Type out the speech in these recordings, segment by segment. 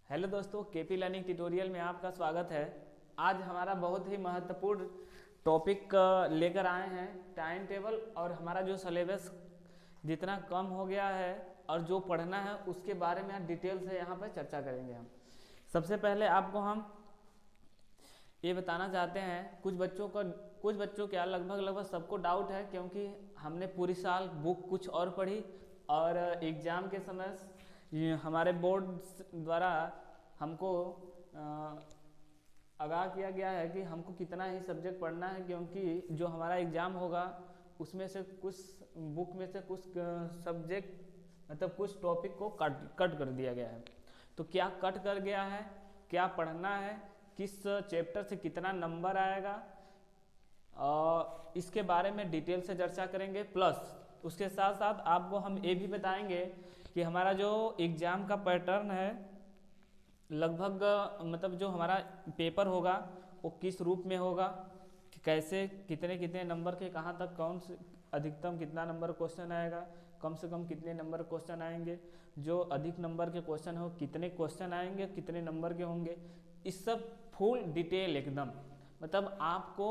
Hello दोस्तों, KP learning tutorial में आपका स्वागत है। आज हमारा बहुत ही महत्वपूर्ण टॉपिक लेकर आए हैं टाइम टेबल। और हमारा जो सिलेबस जितना कम हो गया है और जो पढ़ना है उसके बारे में डिटेल से यहाँ पर चर्चा करेंगे। हम सबसे पहले आपको हम ये बताना चाहते हैं, कुछ बच्चों क्या लगभग सबको डाउट है, क्योंकि हमने पूरी साल बुक कुछ और पढ़ी और एग्ज़ाम के समय ये हमारे बोर्ड द्वारा हमको आगाह किया गया है कि हमको कितना ही सब्जेक्ट पढ़ना है, क्योंकि जो हमारा एग्ज़ाम होगा उसमें से कुछ बुक में से कुछ सब्जेक्ट मतलब कुछ टॉपिक को कट कर दिया गया है। तो क्या कट कर गया है, क्या पढ़ना है, किस चैप्टर से कितना नंबर आएगा, इसके बारे में डिटेल से चर्चा करेंगे। प्लस उसके साथ साथ आपको हम ये भी बताएंगे कि हमारा जो एग्ज़ाम का पैटर्न है लगभग मतलब जो हमारा पेपर होगा वो किस रूप में होगा, कि कैसे कितने कितने नंबर के कहाँ तक कौन से अधिकतम कितना नंबर क्वेश्चन आएगा, कम से कम कितने नंबर क्वेश्चन आएंगे, जो अधिक नंबर के क्वेश्चन हो कितने क्वेश्चन आएंगे, कितने नंबर के होंगे, इस सब फुल डिटेल एकदम मतलब आपको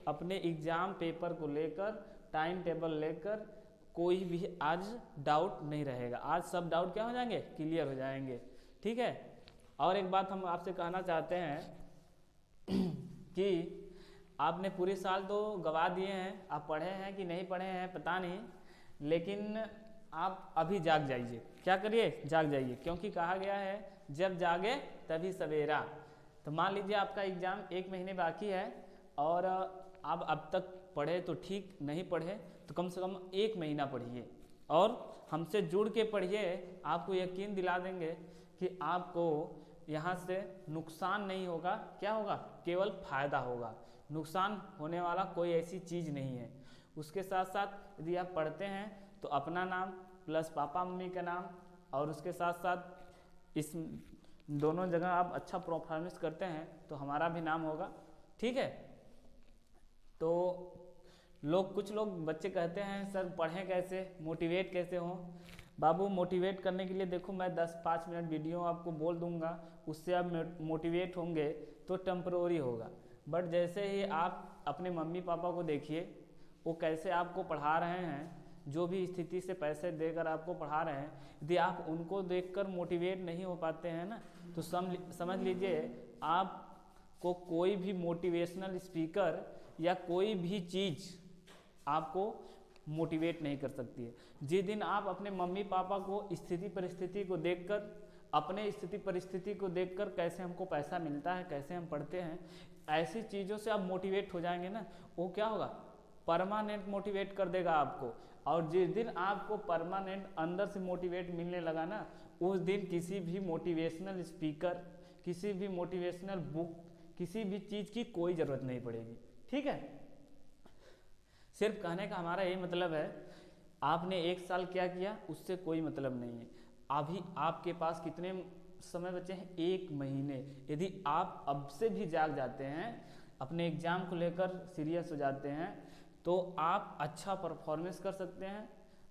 अपने एग्ज़ाम पेपर को लेकर टाइम टेबल लेकर कोई भी आज डाउट नहीं रहेगा। आज सब डाउट क्या हो जाएंगे, क्लियर हो जाएंगे। ठीक है। और एक बात हम आपसे कहना चाहते हैं कि आपने पूरे साल तो गवा दिए हैं, आप पढ़े हैं कि नहीं पढ़े हैं पता नहीं, लेकिन आप अभी जाग जाइए। क्या करिए, जाग जाइए, क्योंकि कहा गया है जब जागे तभी सवेरा। तो मान लीजिए आपका एग्ज़ाम 1 महीने बाकी है और आप अब तक पढ़े तो ठीक, नहीं पढ़े तो कम से कम 1 महीना पढ़िए और हमसे जुड़ के पढ़िए। आपको यकीन दिला देंगे कि आपको यहाँ से नुकसान नहीं होगा। क्या होगा, केवल फायदा होगा। नुकसान होने वाला कोई ऐसी चीज़ नहीं है। उसके साथ साथ यदि आप पढ़ते हैं तो अपना नाम प्लस पापा मम्मी का नाम, और उसके साथ साथ इस दोनों जगह आप अच्छा परफॉर्मेंस करते हैं तो हमारा भी नाम होगा। ठीक है। तो कुछ लोग बच्चे कहते हैं सर पढ़ें कैसे, मोटिवेट कैसे हों। बाबू मोटिवेट करने के लिए देखो मैं 10-5 मिनट वीडियो आपको बोल दूंगा, उससे आप मोटिवेट होंगे तो टेम्परोरी होगा। बट जैसे ही आप अपने मम्मी पापा को देखिए, वो कैसे आपको पढ़ा रहे हैं, जो भी स्थिति से पैसे देकर आपको पढ़ा रहे हैं, यदि आप उनको देखकर मोटिवेट नहीं हो पाते हैं ना, तो समझ लीजिए आपको कोई भी मोटिवेशनल स्पीकर या कोई भी चीज़ आपको मोटिवेट नहीं कर सकती है। जिस दिन आप अपने मम्मी पापा को स्थिति परिस्थिति को देखकर, अपने स्थिति परिस्थिति को देखकर कैसे हमको पैसा मिलता है, कैसे हम पढ़ते हैं, ऐसी चीज़ों से आप मोटिवेट हो जाएंगे ना, वो क्या होगा, परमानेंट मोटिवेट कर देगा आपको। और जिस दिन आपको परमानेंट अंदर से मोटिवेट मिलने लगा ना, उस दिन किसी भी मोटिवेशनल स्पीकर, किसी भी मोटिवेशनल बुक, किसी भी चीज़ की कोई ज़रूरत नहीं पड़ेगी। ठीक है। सिर्फ कहने का हमारा ये मतलब है, आपने 1 साल क्या किया उससे कोई मतलब नहीं है। अभी आपके पास कितने समय बचे हैं, 1 महीने। यदि आप अब से भी जाग जाते हैं, अपने एग्ज़ाम को लेकर सीरियस हो जाते हैं, तो आप अच्छा परफॉर्मेंस कर सकते हैं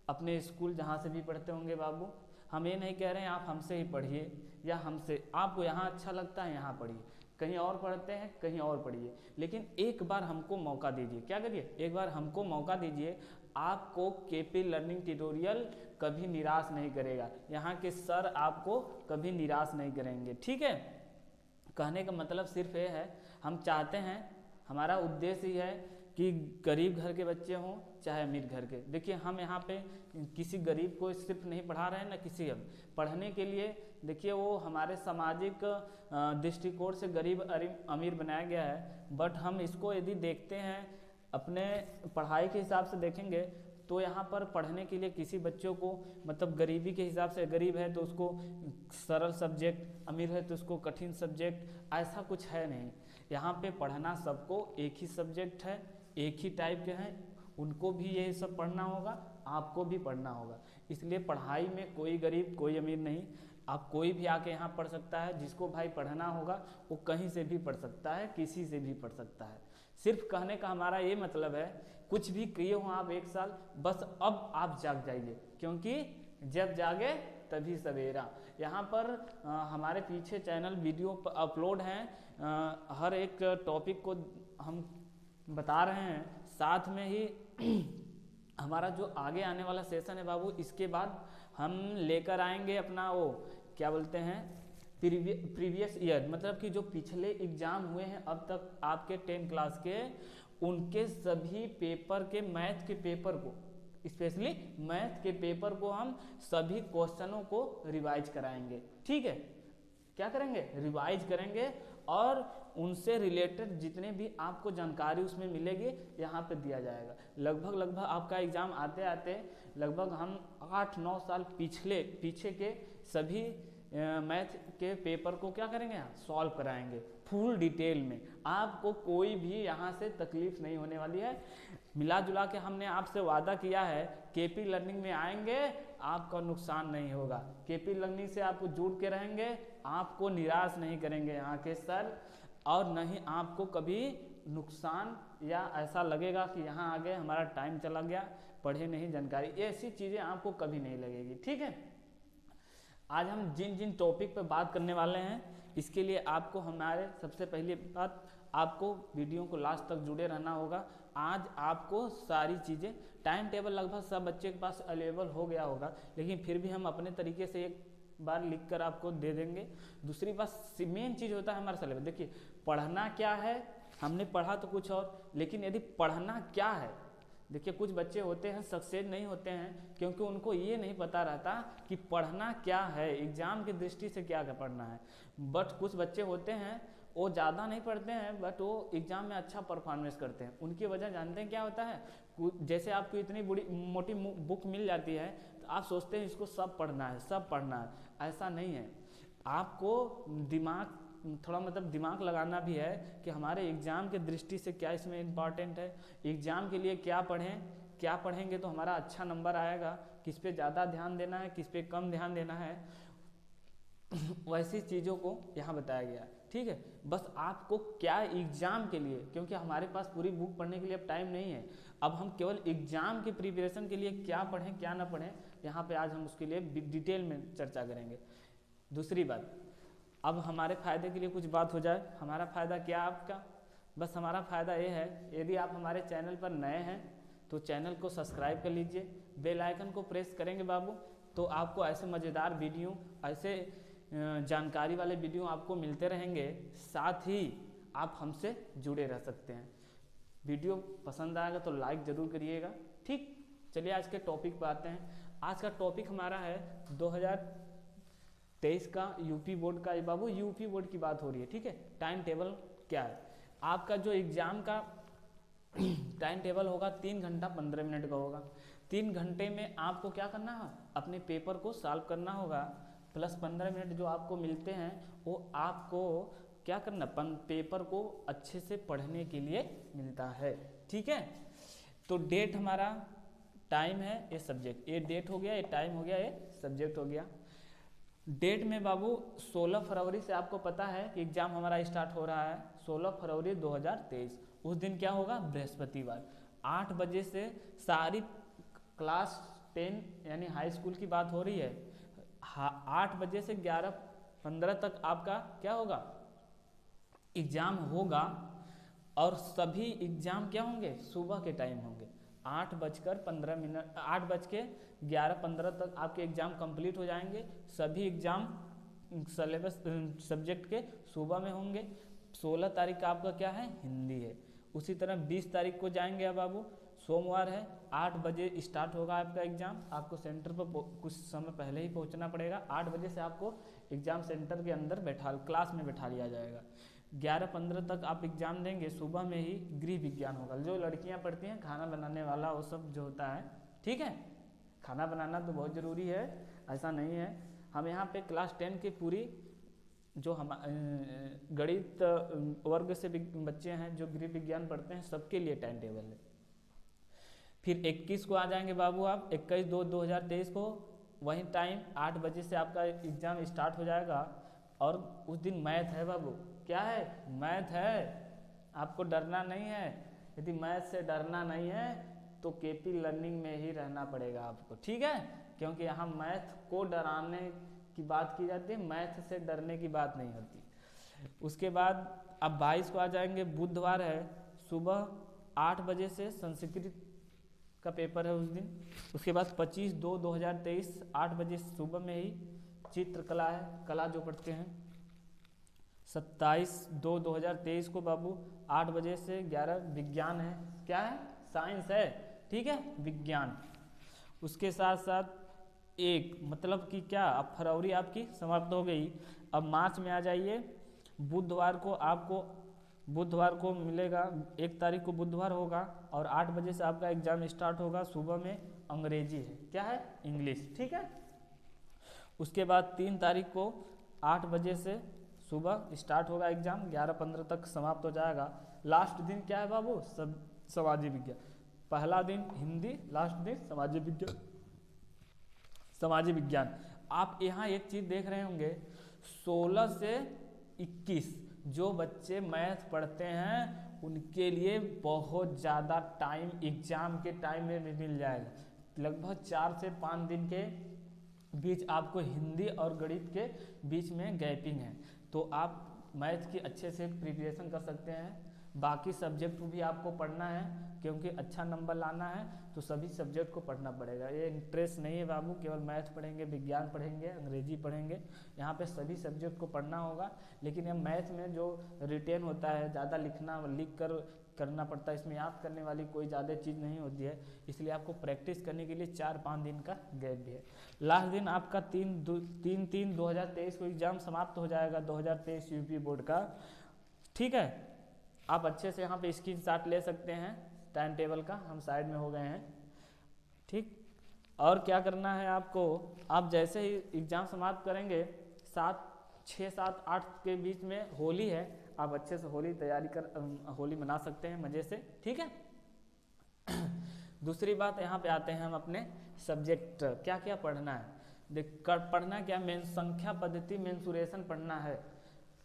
अपने स्कूल जहाँ से भी पढ़ते होंगे। बाबू हम ये नहीं कह रहे हैं आप हमसे ही पढ़िए या हमसे, आपको यहाँ अच्छा लगता है यहाँ पढ़िए, कहीं और पढ़ते हैं कहीं और पढ़िए, लेकिन एक बार हमको मौका दीजिए। क्या करिए, एक बार हमको मौका दीजिए। आपको केपी लर्निंग ट्यूटोरियल कभी निराश नहीं करेगा, यहाँ के सर आपको कभी निराश नहीं करेंगे। ठीक है। कहने का मतलब सिर्फ ये है, हम चाहते हैं, हमारा उद्देश्य ही है कि गरीब घर के बच्चे हों चाहे अमीर घर के। देखिए हम यहाँ पे किसी गरीब को सिर्फ नहीं पढ़ा रहे हैं ना, किसी हम पढ़ने के लिए, देखिए वो हमारे सामाजिक दृष्टिकोण से गरीब अमीर बनाया गया है। बट हम इसको यदि देखते हैं अपने पढ़ाई के हिसाब से देखेंगे तो यहाँ पर पढ़ने के लिए किसी बच्चों को मतलब गरीबी के हिसाब से, गरीब है तो उसको सरल सब्जेक्ट, अमीर है तो उसको कठिन सब्जेक्ट, ऐसा कुछ है नहीं। यहाँ पे पढ़ना सबको एक ही सब्जेक्ट है, एक ही टाइप के हैं, उनको भी यही सब पढ़ना होगा, आपको भी पढ़ना होगा। इसलिए पढ़ाई में कोई गरीब कोई अमीर नहीं, आप कोई भी आके यहाँ पढ़ सकता है। जिसको भाई पढ़ना होगा वो कहीं से भी पढ़ सकता है, किसी से भी पढ़ सकता है। सिर्फ कहने का हमारा ये मतलब है, कुछ भी किए हो आप 1 साल, बस अब आप जाग जाइए, क्योंकि जब जागे तभी सवेरा। यहाँ पर हमारे पीछे चैनल वीडियो अपलोड हैं, हर एक टॉपिक को हम बता रहे हैं, साथ में ही हमारा जो आगे आने वाला सेशन है बाबू, इसके बाद हम लेकर आएंगे अपना वो क्या बोलते हैं प्रीवियस ईयर, मतलब कि जो पिछले एग्जाम हुए हैं अब तक आपके 10 क्लास के, उनके सभी पेपर के मैथ के पेपर को, स्पेशली मैथ के पेपर को हम सभी क्वेश्चनों को रिवाइज कराएंगे। ठीक है, क्या करेंगे, रिवाइज करेंगे, और उनसे रिलेटेड जितने भी आपको जानकारी उसमें मिलेगी यहाँ पे दिया जाएगा। लगभग आपका एग्जाम आते आते लगभग हम 8-9 साल पीछे के सभी मैथ के पेपर को क्या करेंगे, सॉल्व कराएंगे फुल डिटेल में। आपको कोई भी यहाँ से तकलीफ नहीं होने वाली है। मिला जुला के हमने आपसे वादा किया है, केपी लर्निंग में आएंगे आपका नुकसान नहीं होगा। केपी लर्निंग से आपको जुड़ के रहेंगे, आपको निराश नहीं करेंगे यहाँ के सर, और नहीं आपको कभी नुकसान या ऐसा लगेगा कि यहाँ आगे हमारा टाइम चला गया, पढ़े नहीं जानकारी, ऐसी चीज़ें आपको कभी नहीं लगेगी। ठीक है, आज हम जिन टॉपिक पे बात करने वाले हैं, इसके लिए आपको हमारे सबसे पहली बात, आपको वीडियो को लास्ट तक जुड़े रहना होगा। आज आपको सारी चीज़ें, टाइम टेबल लगभग सब बच्चे के पास अवेलेबल हो गया होगा, लेकिन फिर भी हम अपने तरीके से एक बार लिखकर आपको दे देंगे। दूसरी बात, मेन चीज़ होता है हमारा सिलेबस। देखिए, पढ़ना क्या है, हमने पढ़ा तो कुछ और, लेकिन यदि पढ़ना क्या है, देखिए कुछ बच्चे होते हैं सक्सेस नहीं होते हैं क्योंकि उनको ये नहीं पता रहता कि पढ़ना क्या है, एग्जाम की दृष्टि से क्या पढ़ना है। बट कुछ बच्चे होते हैं वो ज़्यादा नहीं पढ़ते हैं, बट वो एग्जाम में अच्छा परफॉर्मेंस करते हैं। उनकी वजह जानते हैं क्या होता है, जैसे आपको इतनी बड़ी मोटी बुक मिल जाती है तो आप सोचते हैं इसको सब पढ़ना है, सब पढ़ना है। ऐसा नहीं है, आपको दिमाग लगाना भी है कि हमारे एग्जाम के दृष्टि से क्या इसमें इम्पॉर्टेंट है, एग्जाम के लिए क्या पढ़ेंगे तो हमारा अच्छा नंबर आएगा, किस पे ज़्यादा ध्यान देना है, किस पे कम ध्यान देना है, वैसी चीज़ों को यहाँ बताया गया है। ठीक है, बस आपको क्या एग्जाम के लिए, क्योंकि हमारे पास पूरी बुक पढ़ने के लिए अब टाइम नहीं है, अब हम केवल एग्जाम की प्रिपरेशन के लिए क्या पढ़ें क्या ना पढ़ें, यहाँ पे आज हम उसके लिए डिटेल में चर्चा करेंगे। दूसरी बात, अब हमारे फ़ायदे के लिए कुछ बात हो जाए। हमारा फ़ायदा क्या है आपका, बस हमारा फ़ायदा ये है, यदि आप हमारे चैनल पर नए हैं तो चैनल को सब्सक्राइब कर लीजिए, बेल आइकन को प्रेस करेंगे बाबू, तो आपको ऐसे मज़ेदार वीडियो, ऐसे जानकारी वाले वीडियो आपको मिलते रहेंगे, साथ ही आप हमसे जुड़े रह सकते हैं। वीडियो पसंद आएगा तो लाइक ज़रूर करिएगा। ठीक, चलिए आज के टॉपिक पर आते हैं। आज का टॉपिक हमारा है 2023 का यूपी बोर्ड का। बाबू यूपी बोर्ड की बात हो रही है, ठीक है। टाइम टेबल क्या है आपका, जो एग्ज़ाम का टाइम टेबल होगा 3 घंटा 15 मिनट का होगा। 3 घंटे में आपको क्या करना है, अपने पेपर को सॉल्व करना होगा, प्लस 15 मिनट जो आपको मिलते हैं वो आपको क्या करना, पेपर को अच्छे से पढ़ने के लिए मिलता है। ठीक है, तो डेट हमारा टाइम है, ये सब्जेक्ट, ये डेट हो गया, ये टाइम हो गया, ये सब्जेक्ट हो गया। डेट में बाबू 16 फरवरी से आपको पता है कि एग्ज़ाम हमारा स्टार्ट हो रहा है, 16 फरवरी 2023। उस दिन क्या होगा, बृहस्पतिवार, 8 बजे से सारी क्लास 10 यानी हाई स्कूल की बात हो रही है, 8 बजे से 11:15 तक आपका क्या होगा, एग्ज़ाम होगा। और सभी एग्ज़ाम क्या होंगे, सुबह के टाइम होंगे, 8:11 तक आपके एग्ज़ाम कंप्लीट हो जाएंगे। सभी एग्ज़ाम सिलेबस सब्जेक्ट के सुबह में होंगे। 16 तारीख का आपका क्या है, हिंदी है। उसी तरह 20 तारीख को जाएंगे अब बाबू, सोमवार है, 8 बजे स्टार्ट होगा आपका एग्ज़ाम। आपको सेंटर पर कुछ समय पहले ही पहुंचना पड़ेगा। 8 बजे से आपको एग्ज़ाम सेंटर के अंदर क्लास में बैठा लिया जाएगा। 11:15 तक आप एग्ज़ाम देंगे। सुबह में ही गृह विज्ञान होगा, जो लड़कियां पढ़ती हैं, खाना बनाने वाला वो सब जो होता है, ठीक है। खाना बनाना तो बहुत ज़रूरी है, ऐसा नहीं है। हम यहाँ पे क्लास 10 की पूरी जो हम गणित वर्ग से बच्चे हैं जो गृह विज्ञान पढ़ते हैं, सबके लिए टाइम टेबल है। फिर 21 को आ जाएंगे बाबू आप, 21/2/2023 को, वही टाइम 8 बजे से आपका एग्ज़ाम स्टार्ट हो जाएगा। और उस दिन मैथ है बाबू, क्या है, मैथ है, आपको डरना नहीं है। यदि मैथ से डरना नहीं है तो केपी लर्निंग में ही रहना पड़ेगा आपको, ठीक है। क्योंकि यहाँ मैथ को डराने की बात की जाती है, मैथ से डरने की बात नहीं होती। उसके बाद अब 22 को आ जाएंगे, बुधवार है, सुबह 8 बजे से संस्कृत का पेपर है उस दिन। उसके बाद 25/2/2023 8 बजे सुबह में ही चित्रकला है, कला जो पढ़ते हैं। 27/2/2023 को बाबू 8 बजे से 11 विज्ञान है, क्या है, साइंस है, ठीक है, विज्ञान। उसके साथ साथ एक मतलब कि क्या, अब फरवरी आपकी समाप्त हो गई। अब मार्च में आ जाइए। बुधवार को मिलेगा, 1 तारीख को बुधवार होगा और 8 बजे से आपका एग्जाम स्टार्ट होगा। सुबह में अंग्रेजी है, क्या है, इंग्लिश, ठीक है। उसके बाद 3 तारीख को 8 बजे से सुबह स्टार्ट होगा एग्जाम, 11:15 तक समाप्त हो जाएगा। लास्ट दिन क्या है बाबू, सामाजिक विज्ञान। पहला दिन हिंदी, लास्ट दिन सामाजिक विज्ञान। आप यहाँ एक चीज देख रहे होंगे, 16 से 21 जो बच्चे मैथ पढ़ते हैं उनके लिए बहुत ज़्यादा टाइम एग्जाम के टाइम में भी मिल जाएगा। लगभग 4 से 5 दिन के बीच आपको हिंदी और गणित के बीच में गैपिंग है, तो आप मैथ की अच्छे से प्रिपरेशन कर सकते हैं। बाकी सब्जेक्ट को भी आपको पढ़ना है, क्योंकि अच्छा नंबर लाना है तो सभी सब्जेक्ट को पढ़ना पड़ेगा। ये इंटरेस्ट नहीं है बाबू केवल मैथ पढ़ेंगे, विज्ञान पढ़ेंगे, अंग्रेजी पढ़ेंगे, यहाँ पे सभी सब्जेक्ट को पढ़ना होगा। लेकिन ये मैथ में जो रिटेन होता है, ज़्यादा लिख कर करना पड़ता है, इसमें याद करने वाली कोई ज़्यादा चीज़ नहीं होती है, इसलिए आपको प्रैक्टिस करने के लिए 4-5 दिन का गैप भी है। लास्ट दिन आपका 3/3/2023 को एग्जाम समाप्त हो जाएगा, 2023 यूपी बोर्ड का, ठीक है। आप अच्छे से यहाँ पे स्क्रीनशॉट ले सकते हैं टाइम टेबल का, हम साइड में हो गए हैं, ठीक। और क्या करना है आपको, आप जैसे ही एग्जाम समाप्त करेंगे 6, 7, 8 के बीच में होली है, आप अच्छे से होली मना सकते हैं मज़े से, ठीक है। दूसरी बात, यहाँ पे आते हैं हम अपने सब्जेक्ट, क्या क्या पढ़ना है। पढ़ना क्या, संख्या पद्धति मेंसुरेशन पढ़ना है।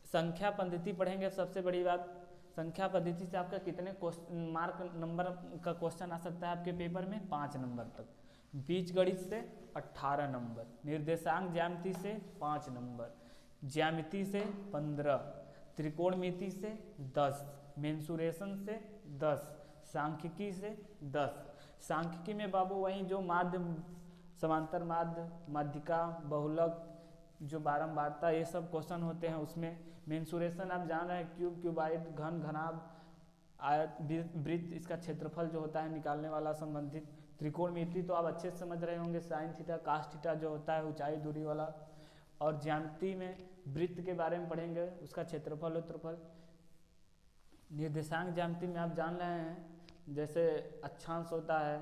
संख्या पद्धति पढ़ेंगे, सबसे बड़ी बात, संख्या पद्धति से आपका कितने नंबर का क्वेश्चन आ सकता है आपके पेपर में, 5 नंबर तक। बीजगणित से 18 नंबर, निर्देशांक ज्यामिति से 5 नंबर, ज्यामिति से 15, त्रिकोणमिति से 10, मेंसुरेशन से 10, सांख्यिकी से 10। सांख्यिकी में बाबू वही जो माध्य, समांतर माध्य, माध्यिका, बहुलक, जो बारंबारता, ये सब क्वेश्चन होते हैं उसमें। मेंसुरेशन आप जान रहे हैं, क्यूब, क्यूबाइड, घन, घनाभ, आयत, वृत्त, इसका क्षेत्रफल जो होता है निकालने वाला संबंधित। त्रिकोणमिति तो आप अच्छे से समझ रहे होंगे, साइन थीटा, कास थीटा जो होता है ऊंचाई दूरी वाला। और ज्यामिति में वृत्त के बारे में पढ़ेंगे, उसका क्षेत्रफल क्षेत्रफल। निर्देशांक ज्यामिति में आप जान रहे हैं, जैसे अक्षांश होता है,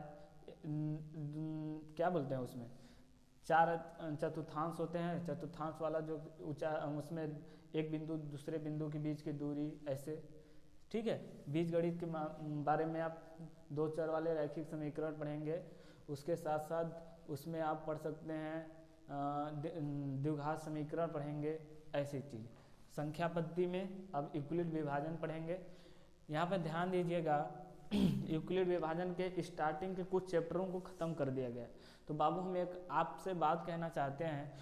क्या बोलते हैं उसमें, 4 चतुर्थांश होते हैं, चतुर्थांश वाला जो ऊंचा, उसमें एक बिंदु दूसरे बिंदु के बीच की दूरी, ऐसे, ठीक है। बीजगणित के बारे में आप 2 चर वाले रैखिक समीकरण पढ़ेंगे। उसके साथ साथ उसमें आप पढ़ सकते हैं द्विघात समीकरण पढ़ेंगे, ऐसी चीज़। संख्या पद्धति में अब यूक्लिड विभाजन पढ़ेंगे। यहाँ पर ध्यान दीजिएगा, यूक्लिड विभाजन के स्टार्टिंग के कुछ चैप्टरों को ख़त्म कर दिया गया। तो बाबू हम एक आपसे बात कहना चाहते हैं,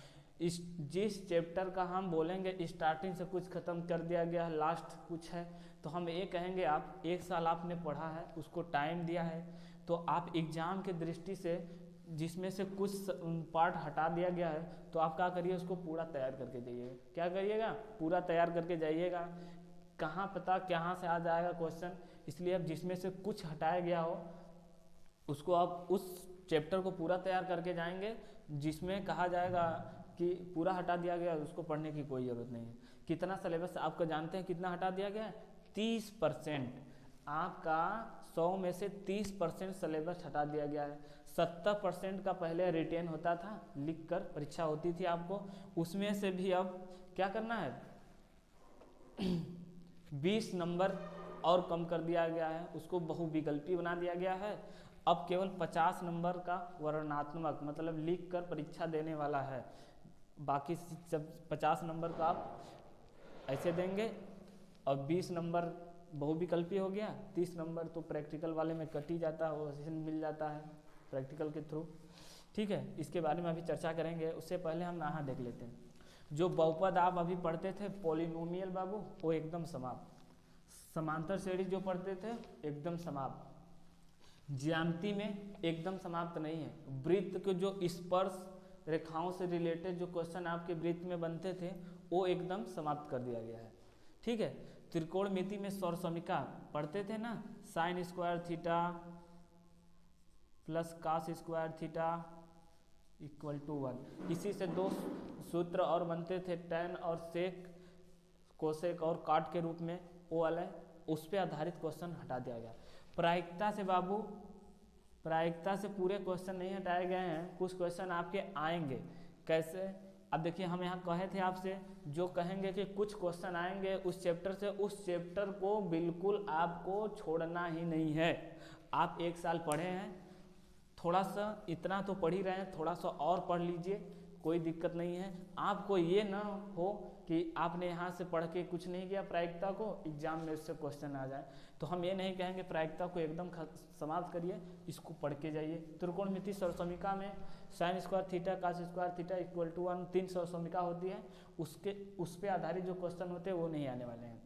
जिस चैप्टर का हम बोलेंगे स्टार्टिंग से कुछ ख़त्म कर दिया गया है, लास्ट कुछ है, तो हम ये कहेंगे आप 1 साल आपने पढ़ा है, उसको टाइम दिया है, तो आप एग्ज़ाम के दृष्टि से जिसमें से कुछ पार्ट हटा दिया गया है, तो आप क्या करिए, उसको पूरा तैयार करके जाइएगा। क्या करिएगा, पूरा तैयार करके जाइएगा। कहाँ पता कहाँ से आ जाएगा क्वेश्चन, इसलिए अब जिसमें से कुछ हटाया गया हो उसको आप उस चैप्टर को पूरा तैयार करके जाएंगे। जिसमें कहा जाएगा कि पूरा हटा दिया गया, उसको पढ़ने की कोई ज़रूरत नहीं है। कितना सिलेबस आपको जानते हैं, कितना हटा दिया गया है, 30%। आपका 100 में से 30% सिलेबस हटा दिया गया है। 70% का पहले रिटेन होता था, लिख कर परीक्षा होती थी आपको, उसमें से भी अब क्या करना है 20 नंबर और कम कर दिया गया है, उसको बहुविकल्पी बना दिया गया है। अब केवल 50 नंबर का वर्णनात्मक मतलब लिख कर परीक्षा देने वाला है, बाकी सब 50 नंबर का आप ऐसे देंगे और 20 नंबर बहुविकल्पी हो गया। 30 नंबर तो प्रैक्टिकल वाले में कट ही जाता है, वो मिल जाता है प्रैक्टिकल के थ्रू, ठीक है, इसके बारे में अभी चर्चा करेंगे। उससे पहले हम यहाँ देख लेते हैं, जो बहुपद आप अभी पढ़ते थे पॉलिनोमियल बाबू, वो एकदम समाप्त। समांतर श्रेणी जो पढ़ते थे एकदम समाप्त। ज्यामिति में एकदम समाप्त नहीं है। वृत्त के जो स्पर्श रेखाओं से रिलेटेड जो क्वेश्चन आपके वृत्त में बनते थे वो एकदम समाप्त कर दिया गया है। ठीक है, त्रिकोणमिति में सौरसमीका पढ़ते थे ना, sine square theta plus cos square theta equal to 1। इसी से दो सूत्र और बनते थे, टेन और सेक, कोसेक और काट के रूप में, वो वाला उस पर आधारित क्वेश्चन हटा दिया गया। प्रायिकता से बाबू, प्रायिकता से पूरे क्वेश्चन नहीं हटाए गए हैं, कुछ क्वेश्चन आपके आएंगे। कैसे? अब देखिए, हम यहाँ कहे थे आपसे, जो कहेंगे कि कुछ क्वेश्चन आएंगे उस चैप्टर से, उस चैप्टर को बिल्कुल आपको छोड़ना ही नहीं है। आप एक साल पढ़े हैं, थोड़ा सा इतना तो पढ़ ही रहे हैं, थोड़ा सा और पढ़ लीजिए, कोई दिक्कत नहीं है। आपको ये ना हो कि आपने यहाँ से पढ़ के कुछ नहीं किया प्रायिकता को, एग्जाम में उससे क्वेश्चन आ जाए। तो हम ये नहीं कहेंगे प्रायिकता को एकदम समाप्त करिए, इसको पढ़ के जाइए। त्रिकोणमिति सौरसमीका में sine square theta cos square theta equal to 1 3 सौरसमीका होती है, उस पर आधारित जो क्वेश्चन होते हैं वो नहीं आने वाले हैं।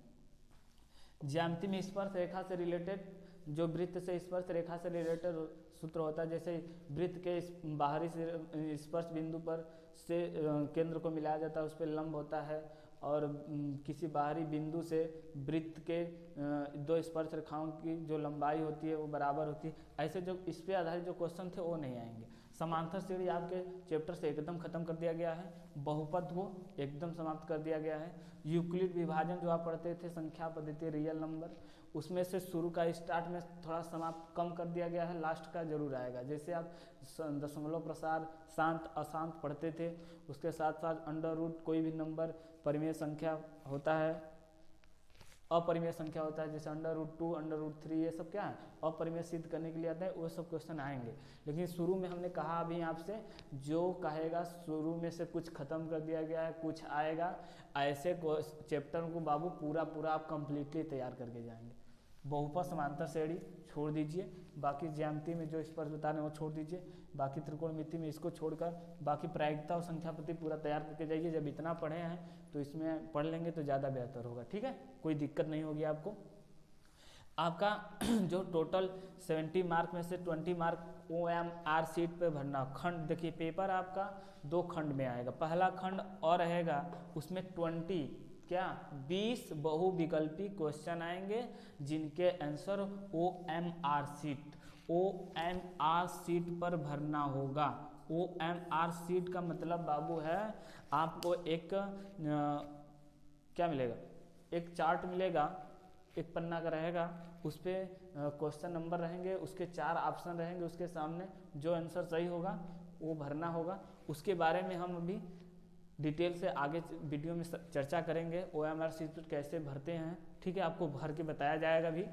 ज्यामिति में स्पर्श रेखा से रिलेटेड, जो वृत्त से स्पर्श रेखा से रिलेटेड सूत्र होता है, जैसे वृत्त के बाहरी से स्पर्श बिंदु पर से केंद्र को मिलाया जाता है, उस पर लंब होता है, और किसी बाहरी बिंदु से वृत्त के दो स्पर्श रेखाओं की जो लंबाई होती है वो बराबर होती है। ऐसे जो इस पे आधारित जो क्वेश्चन थे वो नहीं आएंगे। समांतर श्रेणी आपके चैप्टर से एकदम खत्म कर दिया गया है, बहुपद को एकदम समाप्त कर दिया गया है। यूक्लिड विभाजन जो आप पढ़ते थे, संख्या पद्धति रियल नंबर, उसमें से शुरू का स्टार्ट में थोड़ा समाप्त कम कर दिया गया है, लास्ट का जरूर आएगा। जैसे आप दशमलव प्रसार, शांत अशांत पढ़ते थे, उसके साथ साथ अंडर रूट कोई भी नंबर परिमेय संख्या होता है, अपरिमेय संख्या होता है, जैसे अंडर रूट 2 अंडर रूट 3, ये सब क्या है अपरिमेय सिद्ध करने के लिए आता है, वो सब क्वेश्चन आएंगे। लेकिन शुरू में हमने कहा अभी आपसे, जो कहेगा शुरू में से कुछ खत्म कर दिया गया है, कुछ आएगा, ऐसे चैप्टर को बाबू पूरा आप कंप्लीटली तैयार करके जाएंगे। बहुपद समांतर श्रेणी छोड़ दीजिए, बाकी ज्यामिति में जो स्पर्श बता रहे हैं वो छोड़ दीजिए, बाकी त्रिकोणमिति में इसको छोड़कर बाकी प्रायिकता और संख्या पद्धति पूरा तैयार करके जाइए। जब इतना पढ़े हैं तो इसमें पढ़ लेंगे तो ज़्यादा बेहतर होगा। ठीक है, कोई दिक्कत नहीं होगी आपको। आपका जो टोटल 70 मार्क में से 20 मार्क OMR सीट पे भरना। खंड देखिए, पेपर आपका 2 खंड में आएगा। पहला खंड और रहेगा, उसमें 20 बहुविकल्पी क्वेश्चन आएंगे, जिनके आंसर OMR सीट पर भरना होगा। OMR सीट का मतलब बाबू है, आपको एक क्या मिलेगा, एक चार्ट मिलेगा, एक पन्ना का रहेगा, उस पर क्वेश्चन नंबर रहेंगे, उसके 4 ऑप्शन रहेंगे, उसके सामने जो आंसर सही होगा वो भरना होगा। उसके बारे में हम अभी डिटेल से आगे वीडियो में चर्चा करेंगे, OMR सीट कैसे भरते हैं। ठीक है, आपको भर के बताया जाएगा भी।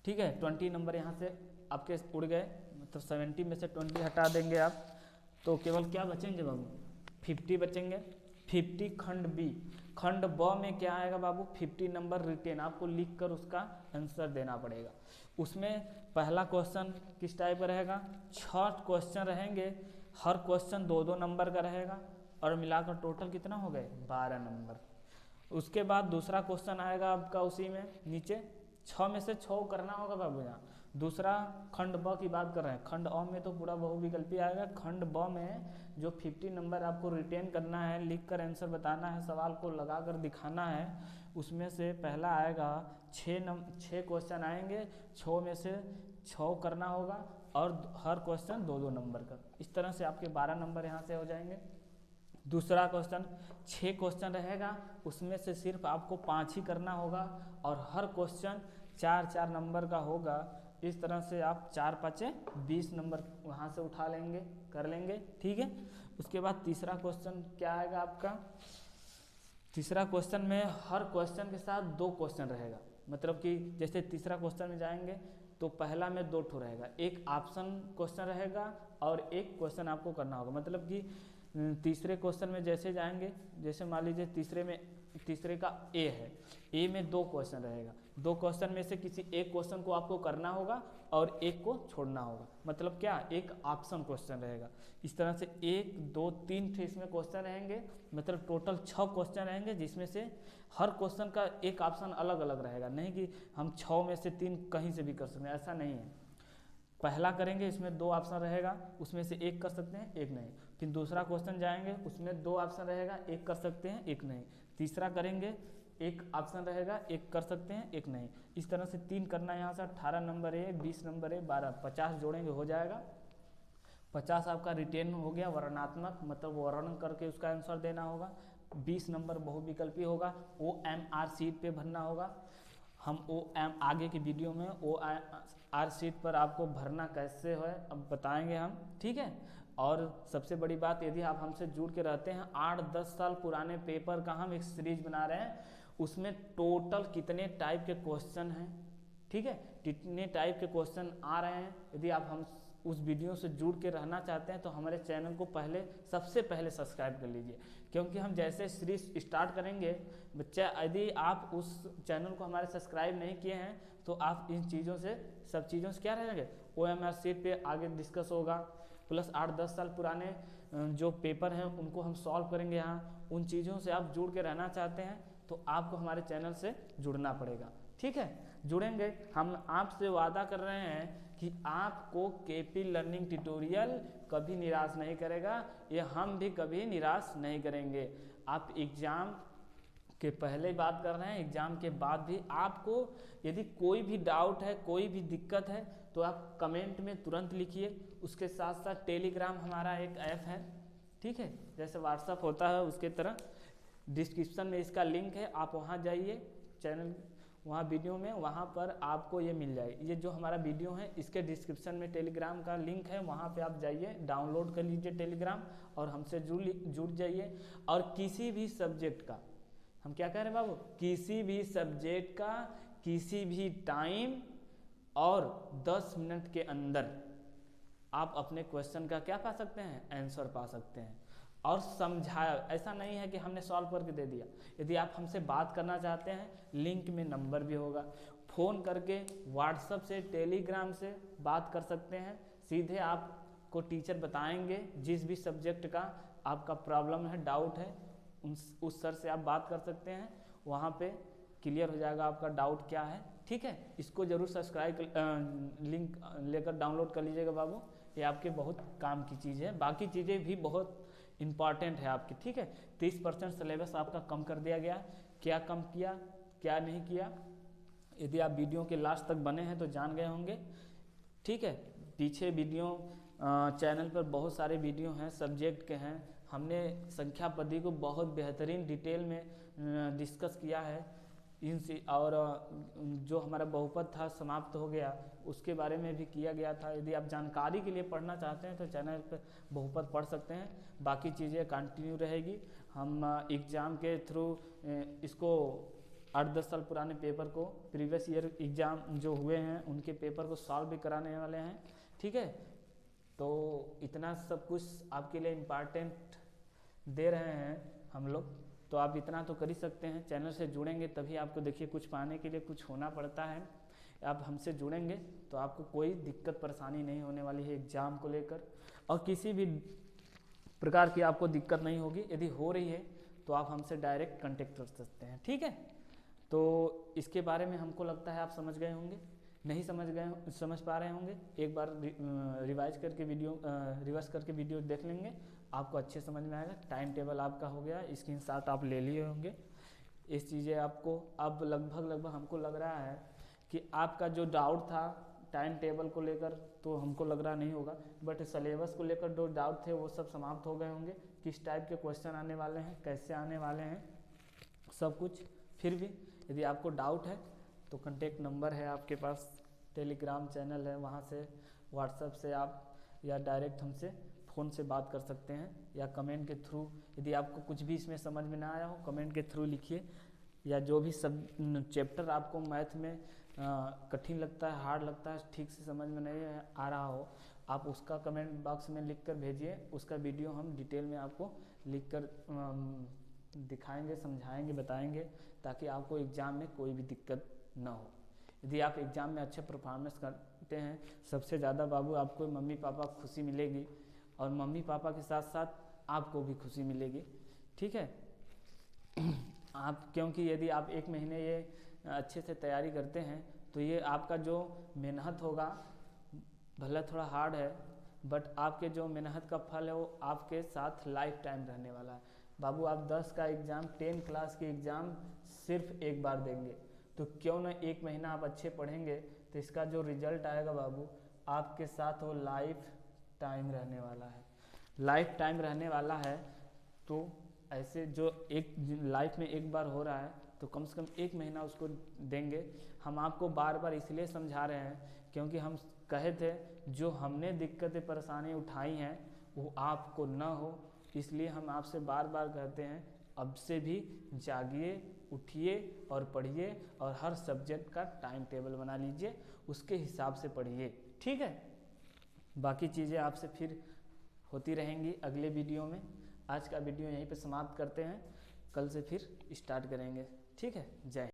ठीक है, 20 नंबर यहाँ से आपके उड़ गए, मतलब 70 में से 20 हटा देंगे आप, तो केवल क्या बचेंगे बाबू, 50 बचेंगे। 50 खंड बी। खंड ब में क्या आएगा बाबू, 50 नंबर रिटेन, आपको लिख कर उसका आंसर देना पड़ेगा। उसमें पहला क्वेश्चन किस टाइप का रहेगा, 6 क्वेश्चन रहेंगे, हर क्वेश्चन 2-2 नंबर का रहेगा, और मिलाकर टोटल कितना हो गए 12 नंबर। उसके बाद दूसरा क्वेश्चन आएगा आपका उसी में नीचे, 6 में से 6 करना होगा बाबू। यहाँ दूसरा खंड ब की बात कर रहे हैं, खंड अ में तो पूरा बहुविकल्पी आएगा, खंड ब में जो 50 नंबर आपको रिटेन करना है, लिख कर आंसर बताना है, सवाल को लगा कर दिखाना है, उसमें से पहला आएगा 6 क्वेश्चन आएंगे, 6 में से 6 करना होगा, और हर क्वेश्चन 2-2 नंबर का। इस तरह से आपके 12 नंबर यहाँ से हो जाएंगे। दूसरा क्वेश्चन 6 क्वेश्चन रहेगा, उसमें से सिर्फ आपको 5 ही करना होगा, और हर क्वेश्चन 4-4 नंबर का होगा। इस तरह से आप 4-5 20 नंबर वहाँ से उठा लेंगे, कर लेंगे। ठीक है, उसके बाद तीसरा क्वेश्चन क्या आएगा आपका, तीसरा क्वेश्चन में हर क्वेश्चन के साथ 2 क्वेश्चन रहेगा, मतलब कि जैसे तीसरा क्वेश्चन में जाएंगे तो पहला में 2 ठो रहेगा, एक ऑप्शन क्वेश्चन रहेगा और एक क्वेश्चन आपको करना होगा, मतलब कि तीसरे क्वेश्चन में जैसे जाएंगे, जैसे मान लीजिए तीसरे का ए है, ए में 2 क्वेश्चन रहेगा, 2 क्वेश्चन में से किसी एक क्वेश्चन को आपको करना होगा और एक को छोड़ना होगा, मतलब क्या, एक ऑप्शन क्वेश्चन रहेगा। इस तरह से 1 2 3 थे इसमें क्वेश्चन रहेंगे, मतलब टोटल 6 क्वेश्चन रहेंगे, जिसमें से हर क्वेश्चन का एक ऑप्शन अलग अलग रहेगा, नहीं कि हम 6 में से 3 कहीं से भी कर सकते हैं, ऐसा नहीं है। पहला करेंगे इसमें 2 ऑप्शन रहेगा, उसमें से एक कर सकते हैं, एक नहीं। फिर दूसरा क्वेश्चन जाएंगे, उसमें 2 ऑप्शन रहेगा, एक कर सकते हैं, एक नहीं। तीसरा करेंगे, एक ऑप्शन रहेगा, एक कर सकते हैं, एक नहीं। इस तरह से 3 करना है। यहाँ से 18 नंबर है, 20 नंबर है, 12 50 जोड़ेंगे हो जाएगा। 50 आपका रिटेन हो गया, वर्णनात्मक मतलब वर्णन करके उसका आंसर देना होगा। 20 नंबर बहुविकल्पी होगा, OMR सीट पे भरना होगा। हम आगे की वीडियो में OMR सीट पर आपको भरना कैसे है अब बताएंगे हम, ठीक है। और सबसे बड़ी बात, यदि आप हमसे जुड़ के रहते हैं, 8-10 साल पुराने पेपर का हम एक सीरीज बना रहे हैं, उसमें टोटल कितने टाइप के क्वेश्चन हैं, ठीक है, कितने टाइप के क्वेश्चन आ रहे हैं। यदि आप हम उस वीडियो से जुड़ के रहना चाहते हैं तो हमारे चैनल को सबसे पहले सब्सक्राइब कर लीजिए, क्योंकि हम जैसे सीरीज स्टार्ट करेंगे बच्चा, यदि आप उस चैनल को हमारे सब्सक्राइब नहीं किए हैं तो आप इन चीज़ों से, सब चीज़ों से क्या रहेंगे, OMR सीट पे आगे डिस्कस होगा, प्लस 8-10 साल पुराने जो पेपर हैं उनको हम सॉल्व करेंगे यहाँ। उन चीज़ों से आप जुड़ के रहना चाहते हैं तो आपको हमारे चैनल से जुड़ना पड़ेगा, ठीक है। जुड़ेंगे, हम आपसे वादा कर रहे हैं कि आपको KP लर्निंग ट्यूटोरियल कभी निराश नहीं करेगा, ये हम भी कभी निराश नहीं करेंगे। आप एग्ज़ाम के पहले बात कर रहे हैं, एग्ज़ाम के बाद भी आपको यदि कोई भी डाउट है, कोई भी दिक्कत है तो आप कमेंट में तुरंत लिखिए। उसके साथ साथ टेलीग्राम हमारा एक ऐप है, ठीक है, जैसे व्हाट्सअप होता है उसके तरह। डिस्क्रिप्शन में इसका लिंक है, आप वहाँ जाइए, चैनल वहाँ वीडियो में, वहाँ पर आपको ये मिल जाएगी। ये जो हमारा वीडियो है इसके डिस्क्रिप्शन में टेलीग्राम का लिंक है, वहाँ पे आप जाइए, डाउनलोड कर लीजिए टेलीग्राम और हमसे जुड़ जाइए। और किसी भी सब्जेक्ट का, हम क्या कह रहे हैं बाबू, किसी भी सब्जेक्ट का किसी भी टाइम और 10 मिनट के अंदर आप अपने क्वेश्चन का क्या पा सकते हैं, आंसर पा सकते हैं। और समझाया, ऐसा नहीं है कि हमने सॉल्व करके दे दिया। यदि आप हमसे बात करना चाहते हैं, लिंक में नंबर भी होगा, फ़ोन करके व्हाट्सएप से, टेलीग्राम से बात कर सकते हैं। सीधे आपको टीचर बताएंगे, जिस भी सब्जेक्ट का आपका प्रॉब्लम है, डाउट है, उस सर से आप बात कर सकते हैं, वहाँ पे क्लियर हो जाएगा आपका डाउट क्या है, ठीक है। इसको जरूर सब्सक्राइब लिंक लेकर डाउनलोड कर लीजिएगा बाबू, ये आपके बहुत काम की चीज़ है। बाकी चीज़ें भी बहुत इम्पॉर्टेंट है आपकी, ठीक है। 30% सिलेबस आपका कम कर दिया गया, क्या कम किया क्या नहीं किया, यदि आप वीडियो के लास्ट तक बने हैं तो जान गए होंगे, ठीक है। पीछे वीडियो चैनल पर बहुत सारे वीडियो हैं, सब्जेक्ट के हैं, हमने संख्या पद्धति को बहुत बेहतरीन डिटेल में डिस्कस किया है इनसे। और जो हमारा बहुपद था समाप्त हो गया, उसके बारे में भी किया गया था। यदि आप जानकारी के लिए पढ़ना चाहते हैं तो चैनल पर बहुपद पढ़ सकते हैं, बाकी चीज़ें कंटिन्यू रहेगी। हम एग्ज़ाम के थ्रू इसको 8-10 साल पुराने पेपर को, प्रीवियस ईयर एग्ज़ाम जो हुए हैं उनके पेपर को सॉल्व भी कराने वाले हैं, ठीक है। तो इतना सब कुछ आपके लिए इम्पॉर्टेंट दे रहे हैं हम लोग, तो आप इतना तो कर ही सकते हैं। चैनल से जुड़ेंगे तभी आपको, देखिए, कुछ पाने के लिए कुछ होना पड़ता है। आप हमसे जुड़ेंगे तो आपको कोई दिक्कत परेशानी नहीं होने वाली है एग्ज़ाम को लेकर, और किसी भी प्रकार की आपको दिक्कत नहीं होगी। यदि हो रही है तो आप हमसे डायरेक्ट कांटेक्ट कर सकते हैं, ठीक है। तो इसके बारे में हमको लगता है आप समझ गए होंगे, नहीं समझ पा रहे होंगे, एक बार रिवाइज करके रिवर्स करके वीडियो देख लेंगे, आपको अच्छे समझ में आएगा। टाइम टेबल आपका हो गया, स्क्रीनशॉट आप ले लिए होंगे। इस चीज़ें आपको अब लगभग हमको लग रहा है कि आपका जो डाउट था टाइम टेबल को लेकर, तो हमको लग रहा नहीं होगा, बट सिलेबस को लेकर जो डाउट थे वो सब समाप्त हो गए होंगे। किस टाइप के क्वेश्चन आने वाले हैं, कैसे आने वाले हैं, सब कुछ। फिर भी यदि आपको डाउट है तो कांटेक्ट नंबर है आपके पास, टेलीग्राम चैनल है, वहाँ से, व्हाट्सएप से आप, या डायरेक्ट हमसे फ़ोन से बात कर सकते हैं, या कमेंट के थ्रू। यदि आपको कुछ भी इसमें समझ में ना आया हो, कमेंट के थ्रू लिखिए। या जो भी सब चैप्टर आपको मैथ में कठिन लगता है, हार्ड लगता है, ठीक से समझ में नहीं आ रहा हो, आप उसका कमेंट बॉक्स में लिख कर भेजिए, उसका वीडियो हम डिटेल में आपको लिख कर दिखाएंगे, समझाएंगे, बताएंगे, ताकि आपको एग्ज़ाम में कोई भी दिक्कत ना हो। यदि आप एग्ज़ाम में अच्छे परफॉर्मेंस करते हैं, सबसे ज़्यादा बाबू आपको मम्मी पापा को खुशी मिलेगी, और मम्मी पापा के साथ साथ आपको भी खुशी मिलेगी, ठीक है। आप क्योंकि यदि आप 1 महीने ये अच्छे से तैयारी करते हैं तो ये आपका जो मेहनत होगा, भला थोड़ा हार्ड है, बट आपके जो मेहनत का फल है वो आपके साथ लाइफ टाइम रहने वाला है। बाबू आप 10 का एग्ज़ाम, 10 क्लास की एग्ज़ाम सिर्फ एक बार देंगे, तो क्यों ना 1 महीना आप अच्छे पढ़ेंगे तो इसका जो रिजल्ट आएगा बाबू आपके साथ वो लाइफ टाइम रहने वाला है, लाइफ टाइम रहने वाला है। तो ऐसे जो एक लाइफ में एक बार हो रहा है तो कम से कम 1 महीना उसको देंगे। हम आपको बार बार इसलिए समझा रहे हैं क्योंकि हम कहे थे जो हमने दिक्कतें परेशानी उठाई हैं वो आपको ना हो, इसलिए हम आपसे बार बार कहते हैं अब से भी जागिए, उठिए और पढ़िए, और हर सब्जेक्ट का टाइम टेबल बना लीजिए, उसके हिसाब से पढ़िए, ठीक है। बाकी चीज़ें आपसे फिर होती रहेंगी अगले वीडियो में। आज का वीडियो यहीं पे समाप्त करते हैं, कल से फिर स्टार्ट करेंगे, ठीक है। जय